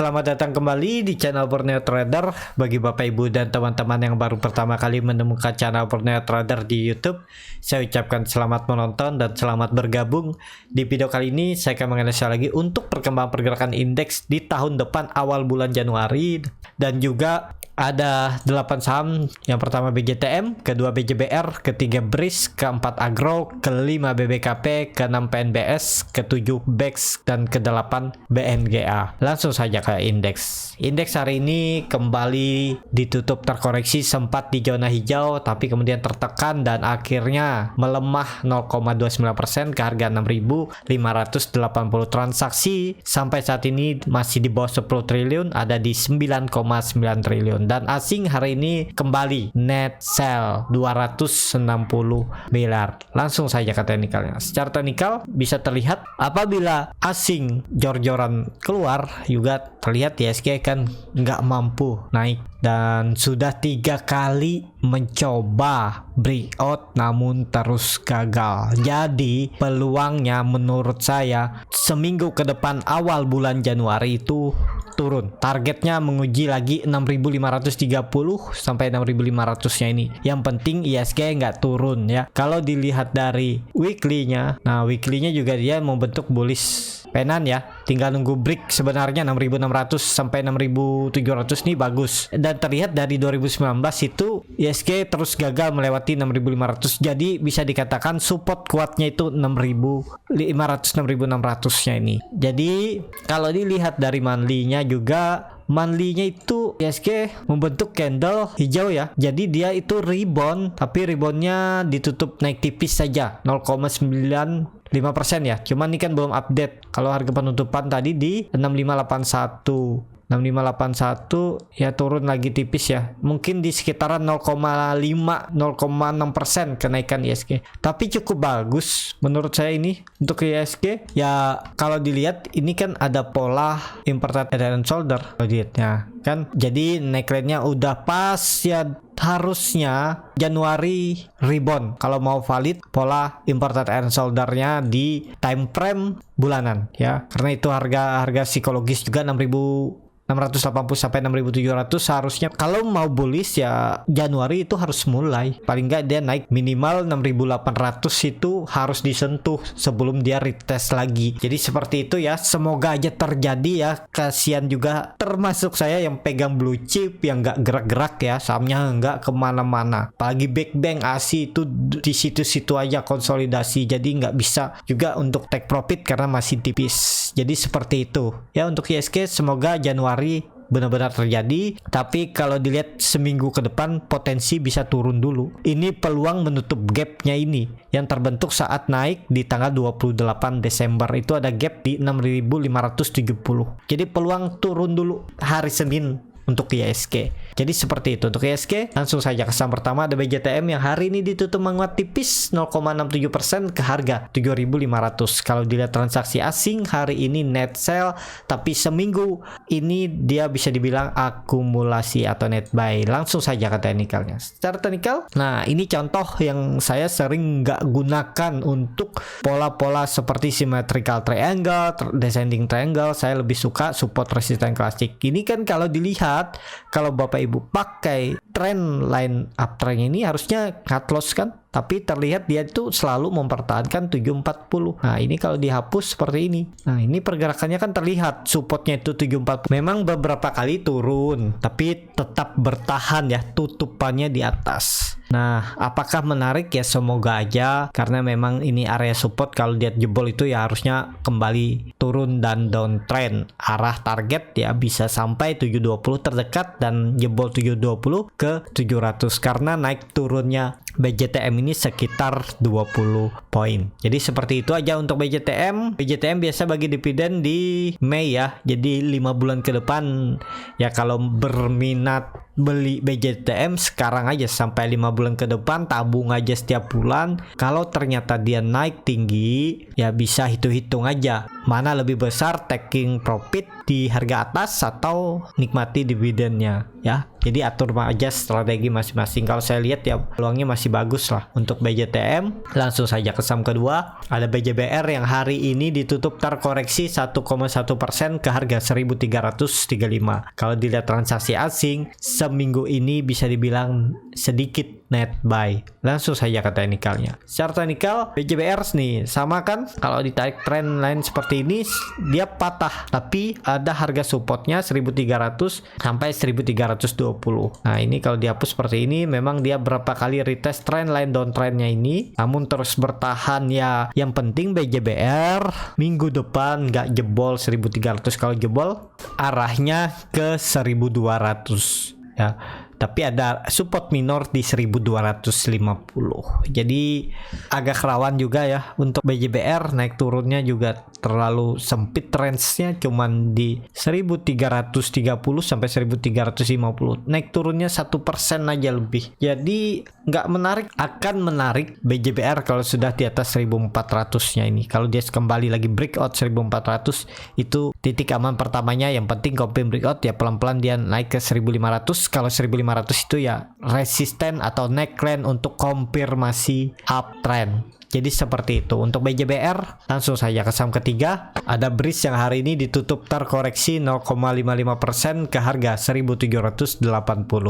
selamat datang kembali di channel Borneo Trader. Bagi Bapak Ibu dan teman-teman yang baru pertama kali menemukan channel Borneo Trader di YouTube, saya ucapkan selamat menonton dan selamat bergabung. Di video kali ini saya akan menganalisa lagi untuk perkembangan pergerakan indeks di tahun depan awal bulan Januari, dan juga ada 8 saham. Yang pertama BJTM, kedua BJBR, ketiga BRIS, keempat Agro, kelima BBKP, keenam PNBS, ketujuh BEX, dan kedelapan BNGA. Langsung saja ke indeks. Indeks hari ini kembali ditutup terkoreksi, sempat di zona hijau tapi kemudian tertekan dan akhirnya melemah 0,29% ke harga 6.580 transaksi. Sampai saat ini masih di bawah 10 triliun, ada di 9,9 triliun. Dan asing hari ini kembali net sell 260 miliar. Langsung saja ke teknikalnya. Secara teknikal bisa terlihat apabila asing jor-joran keluar, juga terlihat ISG kan nggak mampu naik dan sudah 3 kali mencoba breakout namun terus gagal. Jadi peluangnya menurut saya seminggu ke depan awal bulan Januari itu turun. Targetnya menguji lagi 6.530 sampai 6.500-nya ini. Yang penting ISG nggak turun ya. Kalau dilihat dari weekly-nya, nah weekly-nya juga dia membentuk bullish penan ya. Tinggal nunggu break sebenarnya 6.600 sampai 6.700 nih bagus. Dan terlihat dari 2019 itu ISG terus gagal melewati 6.500. Jadi bisa dikatakan support kuatnya itu 6.500 6.600-nya ini. Jadi kalau dilihat dari monthly-nya juga, monthly-nya itu ISG membentuk candle hijau ya. Jadi dia itu rebound, tapi reboundnya ditutup naik tipis saja 0,95% ya. Cuman ini kan belum update. Kalau harga penutupan tadi di 6581 ya, turun lagi tipis ya. Mungkin di sekitaran 0,6% kenaikan ISG. Tapi cukup bagus menurut saya ini untuk ISG. Ya kalau dilihat ini kan ada pola inverted head and shoulder lihatnya kan. Jadi neckline-nya udah pas ya. Harusnya Januari rebound kalau mau valid pola inverted head and shoulder-nya di time frame bulanan ya. Karena itu harga psikologis juga 6.680 sampai 6.700 seharusnya. Kalau mau bullish ya Januari itu harus mulai. Paling nggak dia naik minimal 6.800 itu harus disentuh sebelum dia retest lagi. Jadi seperti itu ya. Semoga aja terjadi ya. Kasihan juga termasuk saya yang pegang blue chip yang nggak gerak-gerak ya. Sahamnya nggak kemana-mana. Apalagi Big Bang ASI itu di situ-situ aja konsolidasi. Jadi nggak bisa juga untuk take profit karena masih tipis. Jadi seperti itu ya untuk ISG. Semoga Januari benar-benar terjadi, tapi kalau dilihat seminggu ke depan potensi bisa turun dulu. Ini peluang menutup gapnya ini yang terbentuk saat naik di tanggal 28 Desember itu ada gap di 6.570. Jadi peluang turun dulu hari Senin untuk ISG. Jadi seperti itu untuk ISG. Langsung saja ke saham pertama ada BJTM yang hari ini ditutup menguat tipis 0,67% ke harga 7.500. Kalau dilihat transaksi asing hari ini net sell, tapi seminggu ini dia bisa dibilang akumulasi atau net buy. Langsung saja ke teknikalnya. Secara teknikal, nah ini contoh yang saya sering nggak gunakan untuk pola-pola seperti symmetrical triangle, descending triangle. Saya lebih suka support resistance klasik. Ini kan kalau dilihat, kalau Bapak Ibu pakai trend line uptrend ini harusnya cut loss kan, tapi terlihat dia itu selalu mempertahankan 740. Nah ini kalau dihapus seperti ini, nah ini pergerakannya kan terlihat supportnya itu 740. Memang beberapa kali turun tapi tetap bertahan ya, tutupannya di atas. Nah apakah menarik ya? Semoga aja, karena memang ini area support. Kalau dia jebol itu ya harusnya kembali turun dan downtrend. Arah target ya bisa sampai 720 terdekat dan jebol 720 ke 700 karena naik turunnya BJTM ini sekitar 20 poin. Jadi seperti itu aja untuk BJTM. BJTM biasa bagi dividen di Mei ya. Jadi 5 bulan ke depan ya, kalau berminat beli BJTM sekarang aja sampai 5 bulan ke depan, tabung aja setiap bulan. Kalau ternyata dia naik tinggi, ya bisa hitung-hitung aja mana lebih besar, taking profit di harga atas atau nikmati dividennya ya. Jadi atur aja strategi masing-masing. Kalau saya lihat ya peluangnya masih bagus lah untuk BJTM. Langsung saja ke saham kedua, ada BJBR yang hari ini ditutup terkoreksi 1,1% ke harga 1.335. Kalau dilihat transaksi asing seminggu ini bisa dibilang sedikit net buy. Langsung saja ke teknikalnya. Secara teknikal BJBR nih sama kan, kalau ditarik trend line seperti ini dia patah, tapi ada harga supportnya 1.300 sampai 1.320. Nah ini kalau dihapus seperti ini, memang dia berapa kali retest trend line downtrendnya ini, namun terus bertahan ya. Yang penting BJBR minggu depan nggak jebol 1.300. Kalau jebol arahnya ke 1.200 ya. Tapi ada support minor di 1.250. Jadi agak rawan juga ya untuk BJBR. Naik turunnya juga terlalu sempit, range-nya cuman di 1.330 sampai 1.350. Naik turunnya 1% aja lebih. Jadi nggak menarik. Akan menarik BJBR kalau sudah di atas 1.400-nya ini. Kalau dia kembali lagi breakout 1.400, itu titik aman pertamanya. Yang penting confirm breakout ya, pelan-pelan dia naik ke 1.500. Kalau 1.500 itu ya resisten atau neckline untuk konfirmasi uptrend. Jadi seperti itu untuk BJBR. Langsung saja ke saham ketiga, ada BRIS yang hari ini ditutup terkoreksi 0,55% ke harga 1.780.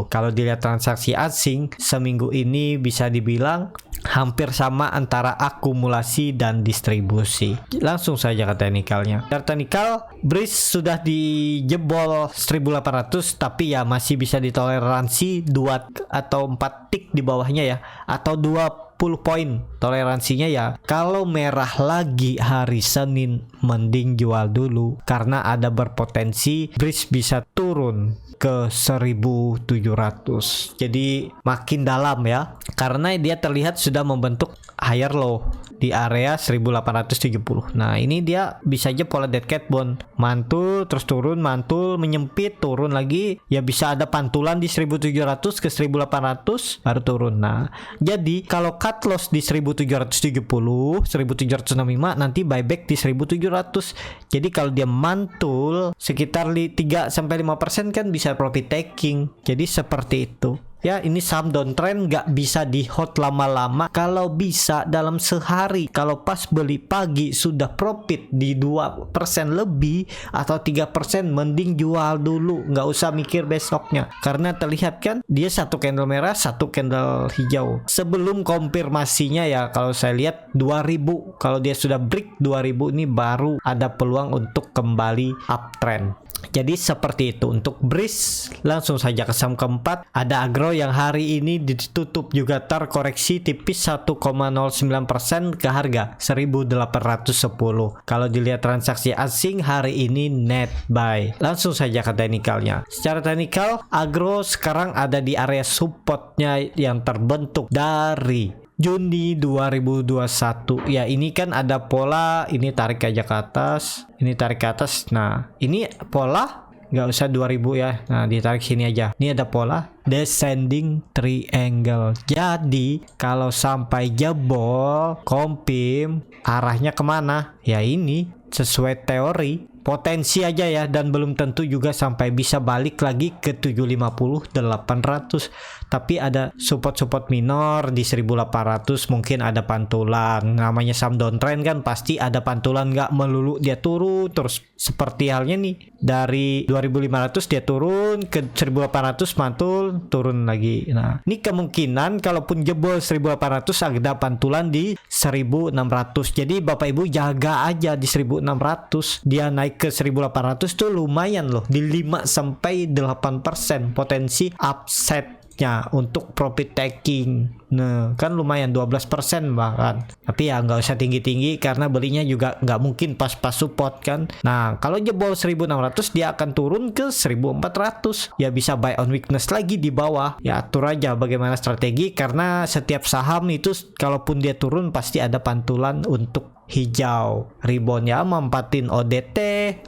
Kalau dilihat transaksi asing seminggu ini bisa dibilang hampir sama antara akumulasi dan distribusi. Langsung saja ke teknikalnya. Dari teknikal, BRIS sudah dijebol 1.800, tapi ya masih bisa ditoleransi 2 atau 4 tick di bawahnya ya, atau 20 poin toleransinya ya. Kalau merah lagi hari Senin, mending jual dulu karena ada berpotensi BRIS bisa turun ke 1.700. Jadi makin dalam ya, karena dia terlihat sudah membentuk higher low di area 1.870. Nah ini dia bisa aja pola dead cat bond, mantul terus turun, mantul menyempit turun lagi, ya bisa ada pantulan di 1.700 ke 1.800 baru turun. Nah jadi kalau cut loss di 1.770, 1.765, nanti buyback di 1.700. Jadi kalau dia mantul sekitar 3-5% kan bisa profit taking. Jadi seperti itu. Ya ini saham downtrend nggak bisa di hold lama-lama. Kalau bisa dalam sehari, kalau pas beli pagi sudah profit di 2% lebih atau 3%, mending jual dulu, nggak usah mikir besoknya. Karena terlihat kan dia satu candle merah, satu candle hijau. Sebelum konfirmasinya ya kalau saya lihat 2000, kalau dia sudah break 2000 ini baru ada peluang untuk kembali uptrend. Jadi seperti itu untuk BRIS. Langsung saja ke saham keempat, ada Agro yang hari ini ditutup juga terkoreksi tipis 1,09% ke harga 1.810. Kalau dilihat transaksi asing hari ini net buy. Langsung saja ke teknikalnya. Secara teknikal Agro sekarang ada di area supportnya yang terbentuk dari Juni 2021. Ya ini kan ada pola, ini tarik aja ke atas, ini tarik ke atas. Nah ini pola nggak usah 2000 ya. Nah ditarik sini aja. Ini ada pola descending triangle. Jadi kalau sampai jebol confirm arahnya kemana? Ya ini sesuai teori potensi aja ya, dan belum tentu juga sampai bisa balik lagi ke 750 800. Tapi ada support minor di 1800, mungkin ada pantulan. Namanya saham downtrend kan pasti ada pantulan, nggak melulu dia turun terus. Seperti halnya nih dari 2500 dia turun ke 1800, mantul turun lagi. Nah ini kemungkinan kalaupun jebol 1800 ada pantulan di 1600. Jadi Bapak Ibu jaga aja di 1600. Dia naik ke 1800 tuh lumayan loh, di 5-8% potensi upsetnya untuk profit taking. Nah, kan lumayan 12% bahkan. Tapi ya nggak usah tinggi-tinggi karena belinya juga nggak mungkin pas-pas support kan. Nah, kalau jebol 1600 dia akan turun ke 1400. Ya bisa buy on weakness lagi di bawah. Ya atur aja bagaimana strategi karena setiap saham itu kalaupun dia turun pasti ada pantulan untuk hijau, rebound ya, mampatin ODT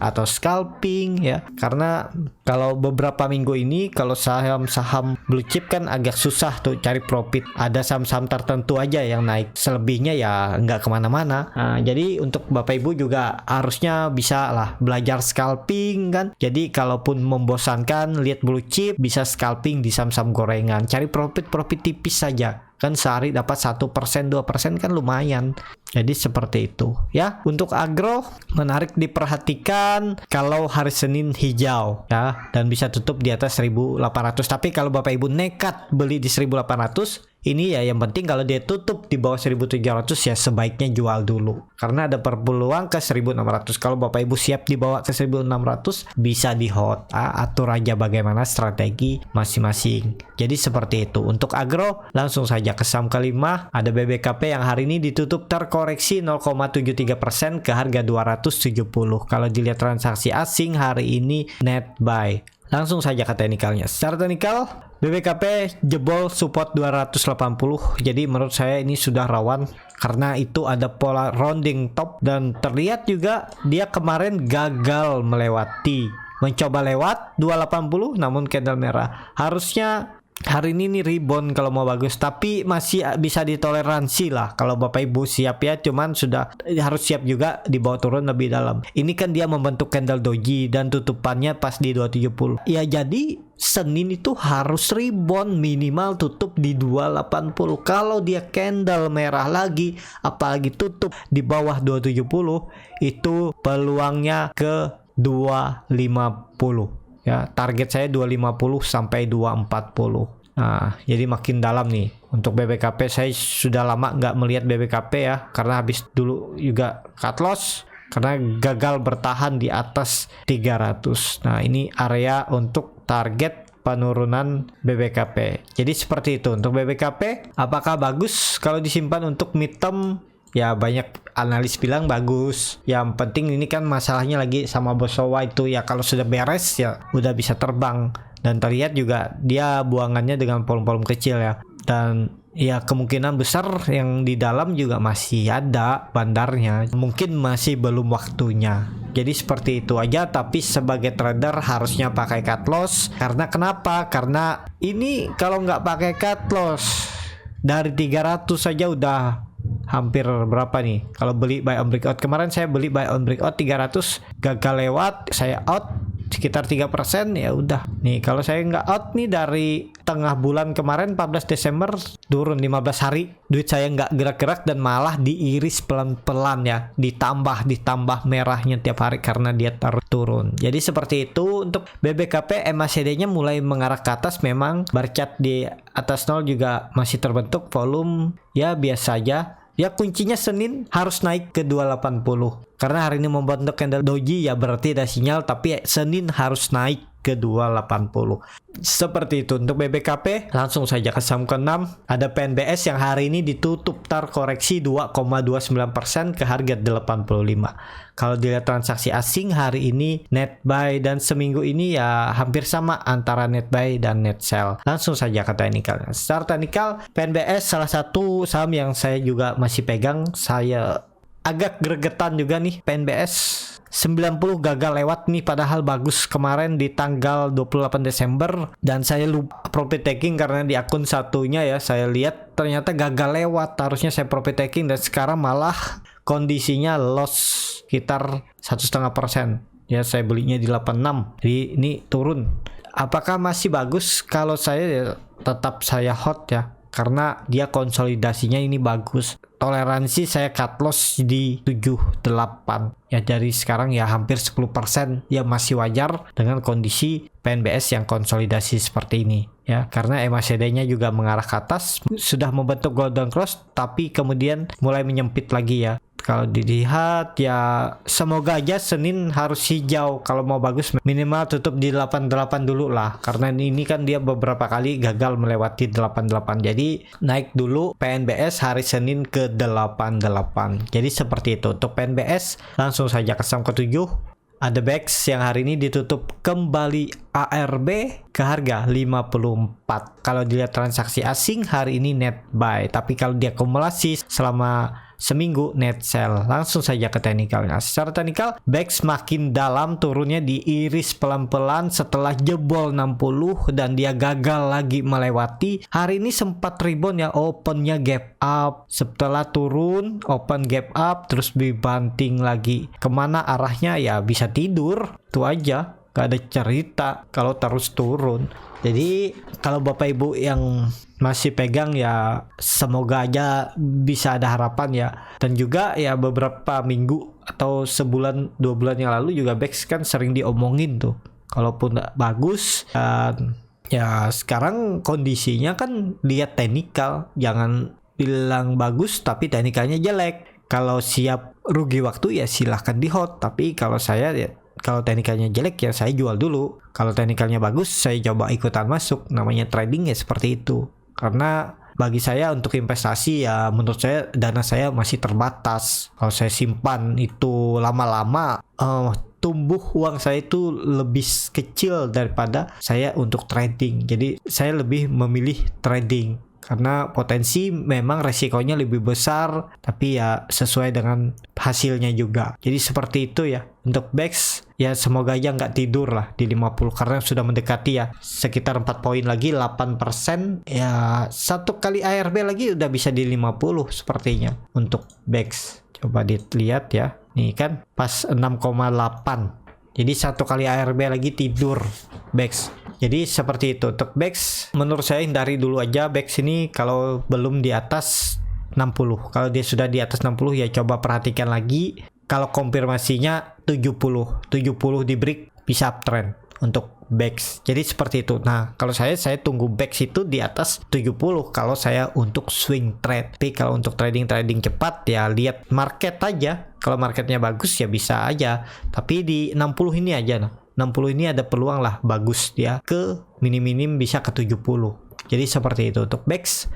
atau scalping ya. Karena kalau beberapa minggu ini kalau saham-saham blue chip kan agak susah tuh cari profit. Ada saham-saham tertentu aja yang naik, selebihnya ya nggak kemana-mana. Nah, jadi untuk Bapak Ibu juga harusnya bisa lah belajar scalping kan. Jadi kalaupun membosankan lihat blue chip, bisa scalping di saham-saham gorengan, cari profit tipis saja. Kan sehari dapat 1%, 2% kan lumayan. Jadi seperti itu ya. Untuk agro menarik diperhatikan kalau hari Senin hijau ya, dan bisa tutup di atas 1800. Tapi kalau Bapak Ibu nekat beli di 1800, ini ya yang penting kalau dia tutup di bawah 1700 ya sebaiknya jual dulu. Karena ada peluang ke 1600. Kalau Bapak Ibu siap dibawa ke 1600 bisa di hold. Atur aja bagaimana strategi masing-masing. Jadi seperti itu. Untuk agro langsung saja ke saham kelima. Ada BBKP yang hari ini ditutup terkoreksi 0,73% ke harga 270. Kalau dilihat transaksi asing hari ini net buy. Langsung saja ke teknikalnya. Secara teknikal BBKP jebol support 280. Jadi menurut saya ini sudah rawan karena itu ada pola rounding top dan terlihat juga dia kemarin gagal melewati, mencoba lewat 280 namun candle merah. Harusnya hari ini nih rebound kalau mau bagus, tapi masih bisa ditoleransi lah kalau Bapak Ibu siap ya. Cuman sudah harus siap juga dibawa turun lebih dalam. Ini kan dia membentuk candle doji dan tutupannya pas di 270. Ya jadi Senin itu harus rebound minimal tutup di 280. Kalau dia candle merah lagi, apalagi tutup di bawah 270, itu peluangnya ke 250. Ya, target saya 250 sampai 240. Nah, jadi makin dalam nih. Untuk BBKP saya sudah lama nggak melihat BBKP ya, karena habis dulu juga cut loss karena gagal bertahan di atas 300. Nah, ini area untuk target penurunan BBKP. Jadi seperti itu untuk BBKP. Apakah bagus kalau disimpan untuk mid term? Ya banyak analis bilang bagus. Yang penting ini kan masalahnya lagi sama Bosowa itu ya, kalau sudah beres ya udah bisa terbang. Dan terlihat juga dia buangannya dengan volume-volume kecil ya. Dan ya kemungkinan besar yang di dalam juga masih ada bandarnya. Mungkin masih belum waktunya. Jadi seperti itu aja, tapi sebagai trader harusnya pakai cut loss. Karena kenapa? Karena ini kalau nggak pakai cut loss dari 300 saja udah hampir berapa nih kalau beli buy on breakout. Kemarin saya beli buy on breakout 300, gagal lewat, saya out sekitar 3%. Ya udah nih, kalau saya nggak out nih dari tengah bulan kemarin 14 Desember turun 15 hari, duit saya nggak gerak-gerak dan malah diiris pelan-pelan ya, ditambah merahnya tiap hari karena dia turun. Jadi seperti itu. Untuk BBKP MACD nya mulai mengarah ke atas, memang barcat di atas 0 juga masih terbentuk, volume ya biasa aja. Ya kuncinya Senin harus naik ke 280. Karena hari ini membentuk candle doji ya berarti ada sinyal, tapi Senin harus naik ke 280. Seperti itu untuk BBKP. Langsung saja ke saham ke-6. Ada PNBS yang hari ini ditutup terkoreksi 2,29% ke harga 85. Kalau dilihat transaksi asing hari ini net buy, dan seminggu ini ya hampir sama antara net buy dan net sell. Langsung saja ke teknikal. Secara teknikal PNBS salah satu saham yang saya juga masih pegang. Saya agak gregetan juga nih PNBS. 90 gagal lewat nih, padahal bagus kemarin di tanggal 28 Desember dan saya lupa profit taking karena di akun satunya ya saya lihat ternyata gagal lewat, harusnya saya profit taking dan sekarang malah kondisinya loss sekitar 1,5%. Ya saya belinya di 86, jadi ini turun. Apakah masih bagus? Kalau saya ya tetap saya hold ya, karena dia konsolidasinya ini bagus. Toleransi saya cut loss di 78 ya, dari sekarang ya hampir 10% ya, masih wajar dengan kondisi PNBS yang konsolidasi seperti ini ya, karena MACD-nya juga mengarah ke atas, sudah membentuk golden cross tapi kemudian mulai menyempit lagi ya. Kalau dilihat ya semoga aja Senin harus hijau. Kalau mau bagus minimal tutup di 88 dulu lah. Karena ini kan dia beberapa kali gagal melewati 88. Jadi naik dulu PNBS hari Senin ke 88. Jadi seperti itu. Untuk PNBS langsung saja ke saham ke-7. Ada BEX yang hari ini ditutup kembali ARB ke harga 54. Kalau dilihat transaksi asing hari ini net buy. Tapi kalau diakumulasi selama seminggu net sell. Langsung saja ke teknikalnya. Secara teknikal BEX makin dalam, turunnya diiris pelan-pelan setelah jebol 60 dan dia gagal lagi melewati. Hari ini sempat rebound ya, opennya gap up, setelah turun open gap up terus dibanting lagi. Kemana arahnya ya bisa tidur, itu aja. Gak ada cerita kalau terus turun. Jadi kalau Bapak Ibu yang masih pegang ya semoga aja bisa ada harapan ya. Dan juga ya beberapa minggu atau sebulan 2 bulan yang lalu juga BEX kan sering diomongin tuh kalaupun gak bagus. Dan ya sekarang kondisinya kan lihat teknikal, jangan bilang bagus tapi teknikalnya jelek. Kalau siap rugi waktu ya silahkan di hold, tapi kalau saya ya kalau teknikalnya jelek ya saya jual dulu. Kalau teknikalnya bagus saya coba ikutan masuk. Namanya trading ya seperti itu. Karena bagi saya untuk investasi ya menurut saya dana saya masih terbatas. Kalau saya simpan itu lama-lama tumbuh uang saya itu lebih kecil daripada saya untuk trading. Jadi saya lebih memilih trading. Karena potensi memang resikonya lebih besar, tapi ya sesuai dengan hasilnya juga. Jadi seperti itu ya. Untuk BEX ya semoga aja nggak tidur lah di 50 karena sudah mendekati ya sekitar 4 poin lagi 8%. Ya satu kali ARB lagi udah bisa di 50 sepertinya untuk BEX. Coba dilihat ya. Nih kan pas 6,8. Jadi satu kali ARB lagi tidur BEX. Jadi seperti itu. Untuk BEX menurut saya hindari dulu aja BEX ini kalau belum di atas 60. Kalau dia sudah di atas 60 ya coba perhatikan lagi. Kalau konfirmasinya 70 di break bisa uptrend untuk BEX. Jadi seperti itu. Nah, kalau saya tunggu BEX itu di atas 70 kalau saya untuk swing trade. Tapi kalau untuk trading cepat ya lihat market aja. Kalau marketnya bagus ya bisa aja. Tapi di 60 ini aja nah. 60 ini ada peluang lah bagus dia ke minim-minim bisa ke 70. Jadi seperti itu untuk BEX.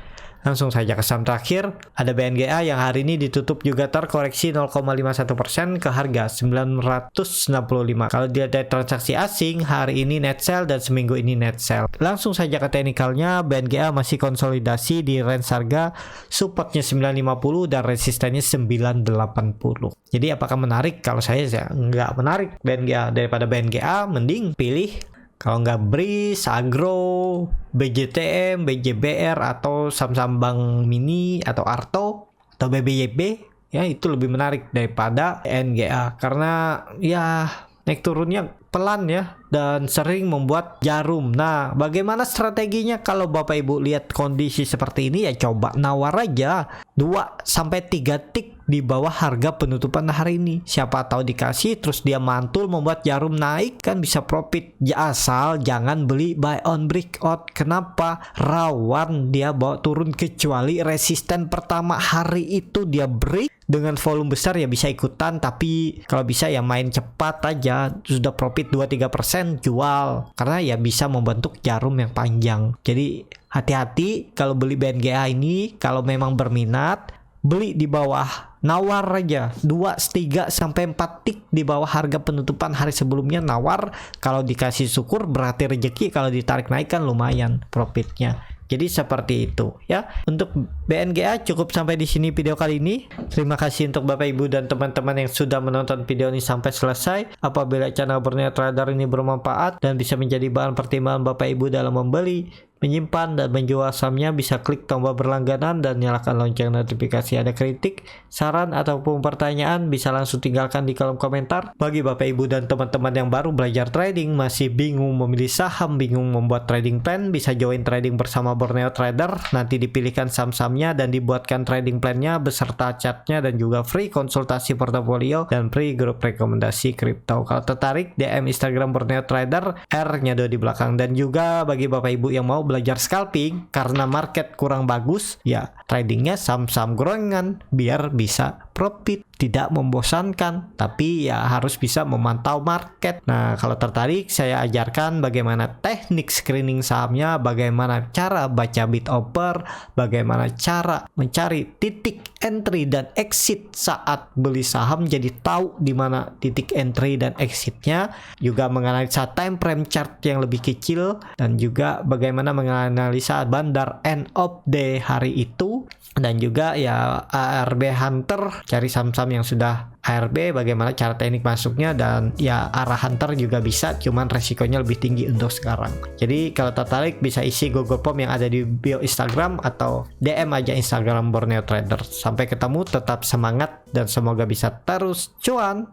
Langsung saja ke saham terakhir, ada BNGA yang hari ini ditutup juga terkoreksi 0,51% ke harga 965. Kalau dilihat dari transaksi asing, hari ini net sell dan seminggu ini net sell. Langsung saja ke teknikalnya, BNGA masih konsolidasi di range harga supportnya 950 dan resistennya 980. Jadi apakah menarik? Kalau saya nggak menarik BNGA. Daripada BNGA mending pilih kalau nggak BRIS, Agro, BJTM, BJBR atau saham-saham Bank Mini atau Arto atau BBYB ya itu lebih menarik daripada NGA karena ya naik turunnya pelan ya dan sering membuat jarum. Nah, bagaimana strateginya kalau Bapak Ibu lihat kondisi seperti ini ya coba nawar aja 2 sampai 3 tik di bawah harga penutupan hari ini. Siapa tahu dikasih terus dia mantul membuat jarum naik kan bisa profit. Ya, asal jangan beli buy on breakout. Kenapa? Rawan dia bawa turun kecuali resisten pertama hari itu dia break dengan volume besar ya bisa ikutan, tapi kalau bisa ya main cepat aja, sudah profit 2-3% jual karena ya bisa membentuk jarum yang panjang. Jadi hati-hati kalau beli BNGA ini. Kalau memang berminat beli di bawah, nawar aja 2-3 sampai 4 tik di bawah harga penutupan hari sebelumnya, nawar. Kalau dikasih syukur berarti rezeki, kalau ditarik naik kan lumayan profitnya. Jadi seperti itu ya. Untuk BNGA cukup sampai di sini video kali ini. Terima kasih untuk Bapak Ibu dan teman-teman yang sudah menonton video ini sampai selesai. Apabila channel Borneo Trader ini bermanfaat dan bisa menjadi bahan pertimbangan Bapak Ibu dalam membeli, menyimpan dan menjual sahamnya, bisa klik tombol berlangganan dan nyalakan lonceng notifikasi. Ada kritik, saran ataupun pertanyaan bisa langsung tinggalkan di kolom komentar. Bagi Bapak Ibu dan teman-teman yang baru belajar trading, masih bingung memilih saham, bingung membuat trading plan, bisa join trading bersama Borneo Trader. Nanti dipilihkan saham-sahamnya dan dibuatkan trading plannya beserta chartnya dan juga free konsultasi portofolio dan free grup rekomendasi kripto. Kalau tertarik DM Instagram Borneo Trader, R-nya 2 di belakang. Dan juga bagi Bapak Ibu yang mau belajar scalping karena market kurang bagus ya, tradingnya saham-saham gorengan biar bisa profit, tidak membosankan, tapi ya harus bisa memantau market. Nah, kalau tertarik saya ajarkan bagaimana teknik screening sahamnya, bagaimana cara baca bid offer, bagaimana cara mencari titik entry dan exit saat beli saham, jadi tahu di mana titik entry dan exitnya, juga menganalisa time frame chart yang lebih kecil, dan juga bagaimana menganalisa bandar end of day hari itu, dan juga ya ARB Hunter, cari saham-saham yang sudah ARB, bagaimana cara teknik masuknya, dan ya arah Hunter juga bisa, cuman resikonya lebih tinggi untuk sekarang. Jadi kalau tertarik bisa isi Google Form yang ada di bio Instagram atau DM aja Instagram Borneo Trader. Sampai ketemu, tetap semangat dan semoga bisa terus cuan.